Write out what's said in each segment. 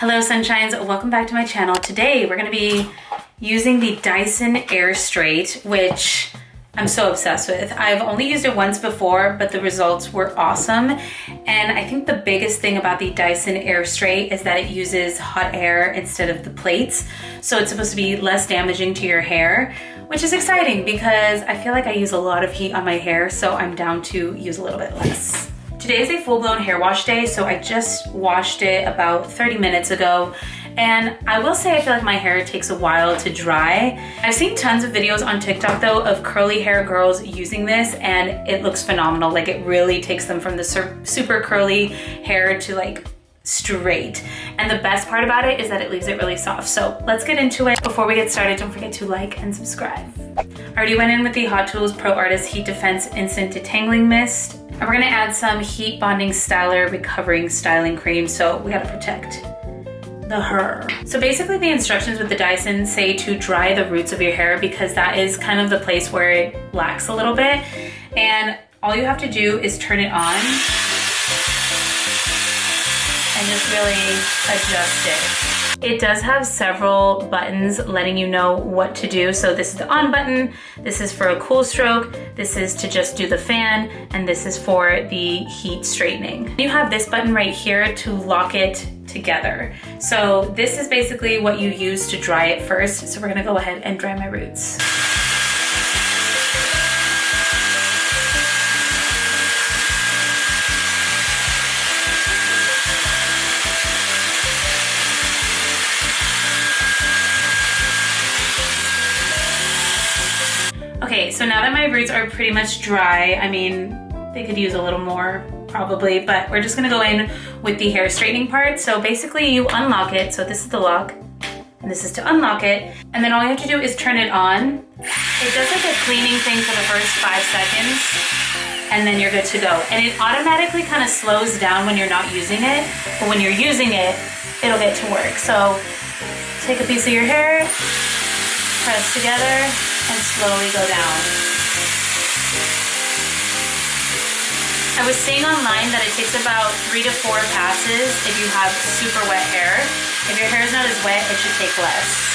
Hello Sunshines, welcome back to my channel. Today we're gonna be using the Dyson Airstrait, which I'm so obsessed with. I've only used it once before, but the results were awesome. And I think the biggest thing about the Dyson Airstrait is that it uses hot air instead of the plates. So it's supposed to be less damaging to your hair, which is exciting because I feel like I use a lot of heat on my hair, so I'm down to use a little bit less. Today is a full-blown hair wash day, so I just washed it about 30 minutes ago. And I will say I feel like my hair takes a while to dry. I've seen tons of videos on TikTok though of curly hair girls using this, and it looks phenomenal. Like, it really takes them from the super curly hair to like straight. And the best part about it is that it leaves it really soft. So let's get into it. Before we get started, don't forget to like and subscribe. I already went in with the Hot Tools Pro Artist Heat Defense Instant Detangling Mist. And we're gonna add some Heat Bonding Styler Recovering Styling Cream, so we gotta protect the hair. So basically the instructions with the Dyson say to dry the roots of your hair because that is kind of the place where it lacks a little bit. And all you have to do is turn it on and just really adjust it. It does have several buttons letting you know what to do. So this is the on button, this is for a cool stroke, this is to just do the fan, and this is for the heat straightening. You have this button right here to lock it together. So this is basically what you use to dry it first. So we're gonna go ahead and dry my roots. Okay, so now that my roots are pretty much dry, I mean, they could use a little more probably, but we're just gonna go in with the hair straightening part. So basically you unlock it. So this is the lock and this is to unlock it. And then all you have to do is turn it on. It does like a cleaning thing for the first 5 seconds and then you're good to go. And it automatically kind of slows down when you're not using it, but when you're using it, it'll get to work. So take a piece of your hair, press together, and slowly go down. I was seeing online that it takes about 3 to 4 passes if you have super wet hair. If your hair is not as wet, it should take less.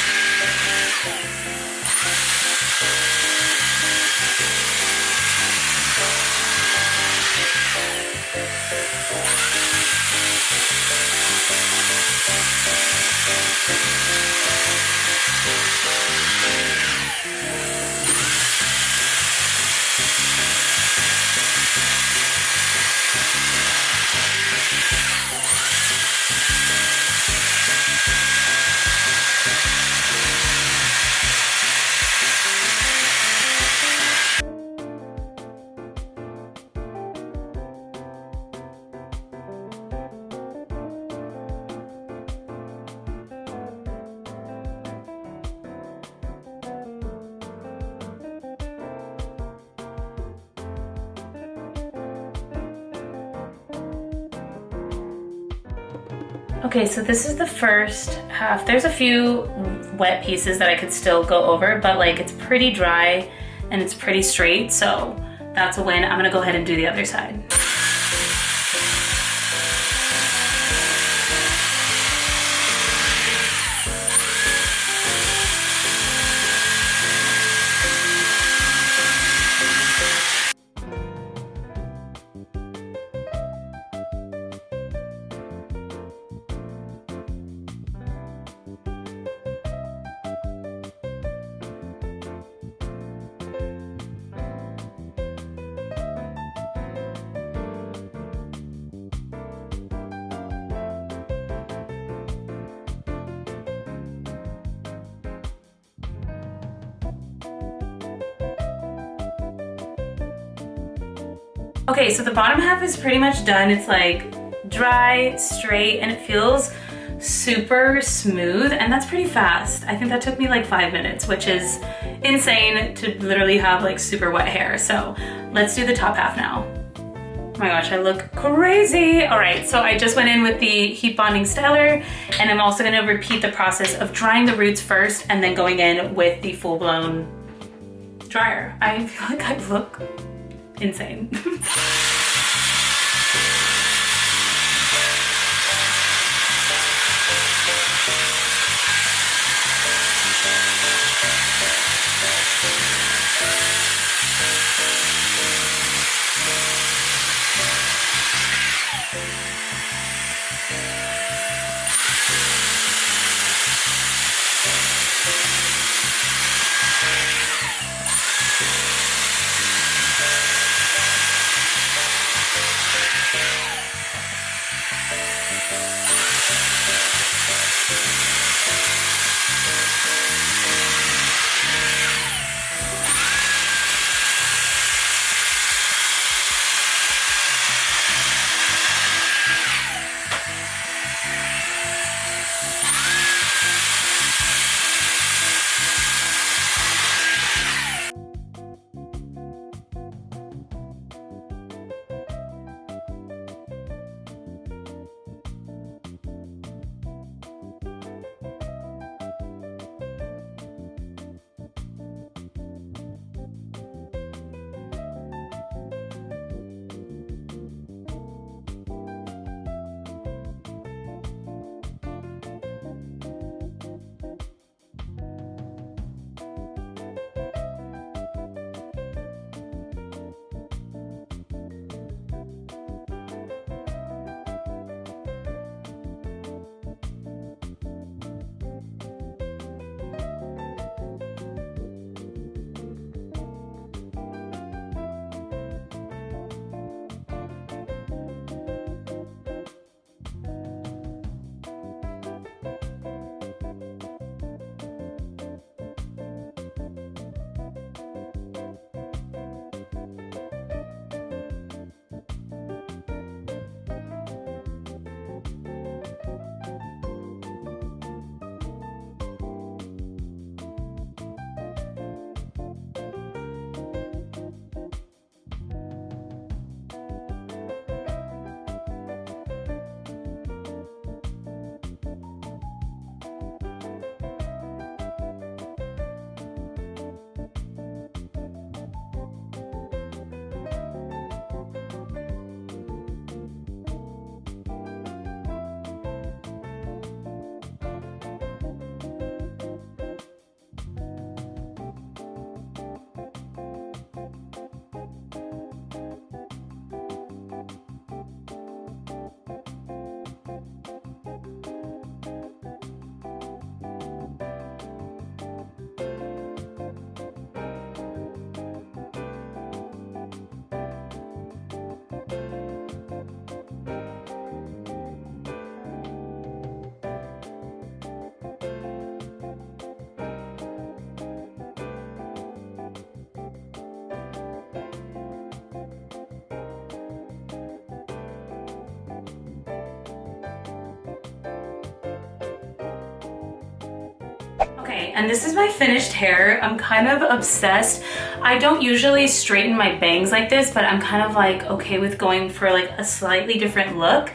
Okay, so this is the first half. There's a few wet pieces that I could still go over, but like it's pretty dry and it's pretty straight, so that's a win. I'm gonna go ahead and do the other side. Okay, so the bottom half is pretty much done. It's like dry, straight, and it feels super smooth, and that's pretty fast. I think that took me like 5 minutes, which is insane to literally have like super wet hair. So let's do the top half now. Oh my gosh, I look crazy. All right, so I just went in with the Heat Bonding Styler, and I'm also gonna repeat the process of drying the roots first and then going in with the full-blown dryer. I feel like I look insane. and this is my finished hair. I'm kind of obsessed. I don't usually straighten my bangs like this, but I'm kind of like okay with going for like a slightly different look.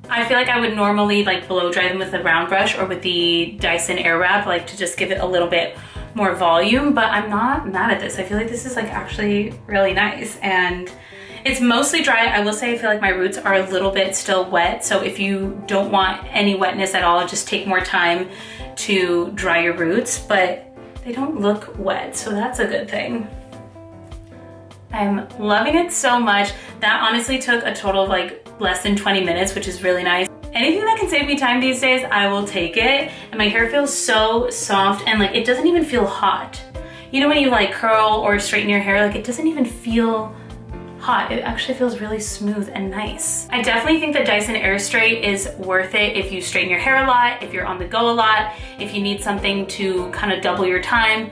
I feel like I would normally like blow dry them with a round brush or with the Dyson Airwrap, like to just give it a little bit more volume, but I'm not mad at this. I feel like this is like actually really nice, and it's mostly dry. I will say I feel like my roots are a little bit still wet, so if you don't want any wetness at all, just take more time to dry your roots, but they don't look wet, so that's a good thing. I'm loving it so much. That honestly took a total of like less than 20 minutes, which is really nice. Anything that can save me time these days, I will take it. And my hair feels so soft, and like it doesn't even feel hot. You know when you like curl or straighten your hair, like it doesn't even feel hot. It actually feels really smooth and nice. I definitely think the Dyson Airstrait is worth it if you straighten your hair a lot, if you're on the go a lot, if you need something to kind of double your time,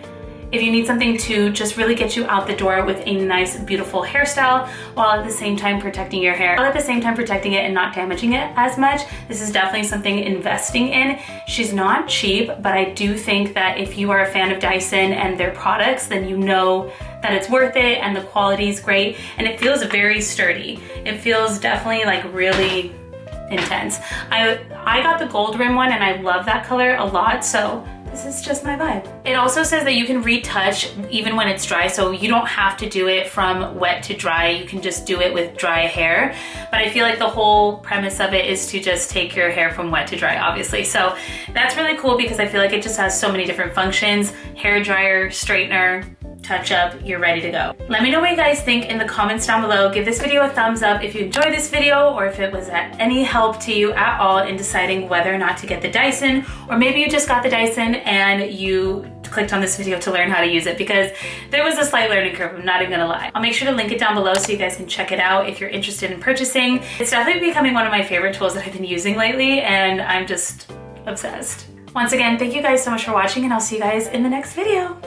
if you need something to just really get you out the door with a nice, beautiful hairstyle while at the same time protecting your hair, while at the same time protecting it and not damaging it as much. This is definitely something investing in. She's not cheap, but I do think that if you are a fan of Dyson and their products, then you know that it's worth it and the quality is great and it feels very sturdy. It feels definitely like really intense. I got the gold rim one and I love that color a lot, so this is just my vibe. It also says that you can retouch even when it's dry, so you don't have to do it from wet to dry. You can just do it with dry hair. But I feel like the whole premise of it is to just take your hair from wet to dry, obviously. So that's really cool because I feel like it just has so many different functions. Hair dryer, straightener, touch up, you're ready to go. Let me know what you guys think in the comments down below. Give this video a thumbs up if you enjoyed this video or if it was at any help to you at all in deciding whether or not to get the Dyson, or maybe you just got the Dyson and you clicked on this video to learn how to use it, because there was a slight learning curve, I'm not even gonna lie. I'll make sure to link it down below so you guys can check it out if you're interested in purchasing. It's definitely becoming one of my favorite tools that I've been using lately, and I'm just obsessed. Once again, thank you guys so much for watching, and I'll see you guys in the next video.